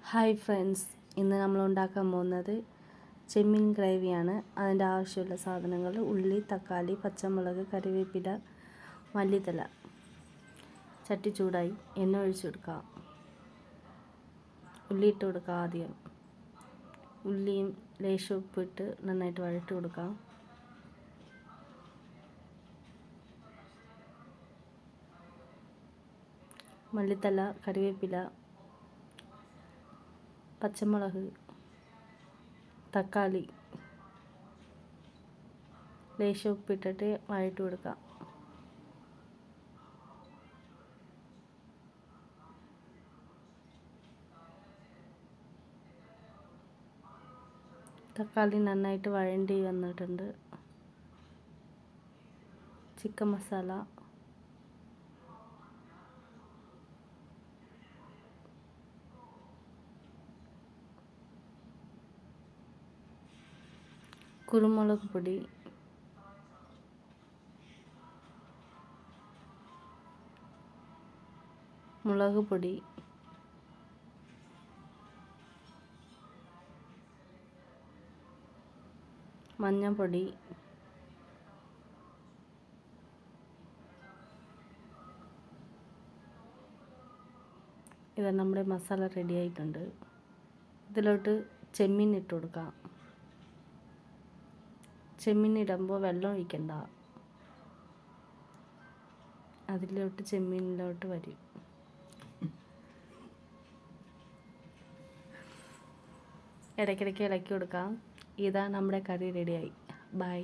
Hi friends, ഇന്ന് നമ്മൾ ഉണ്ടാക്കാൻ പോകുന്നത് ചെമ്മീൻ ഗ്രേവിയാണ്. അതിൻ്റെ ആവശ്യമുള്ള സാധനങ്ങൾ: ഉള്ളി, തക്കാളി, പച്ചമുളക്, കറിവേപ്പില, മല്ലിത്തല. ചട്ടി ചൂടായി, എണ്ണ ഒഴിച്ചു കൊടുക്കാം. ഉള്ളി ഇട്ട് കൊടുക്കാം. ആദ്യം ഉള്ളിയും ലേശം ഉപ്പിട്ട് നന്നായിട്ട് വഴറ്റി കൊടുക്കാം. മല്ലിത്തല, കറിവേപ്പില, പച്ചമുളക്, തക്കാളി ലേശം ഉപ്പിട്ടിട്ട് വഴറ്റി കൊടുക്കാം. തക്കാളി നന്നായിട്ട് വഴണ്ടി വന്നിട്ടുണ്ട്. ചിക്കൻ മസാല, കുരുമുളക് പൊടി, മുളക് പൊടി, മഞ്ഞൾപ്പൊടി, ഇത് നമ്മുടെ മസാല റെഡി ആയിട്ടുണ്ട്. ഇതിലോട്ട് ചെമ്മീൻ ഇട്ട് കൊടുക്കാം. ചെമ്മീൻ ഇടുമ്പോൾ വെള്ളം ഒഴിക്കണ്ട, അതിലോട്ട് ചെമ്മീനിലോട്ട് വരും. ഇടയ്ക്കിടയ്ക്ക് ഇളക്കി കൊടുക്കാം. ഇതാ നമ്മുടെ കറി റെഡിയായി. ബൈ.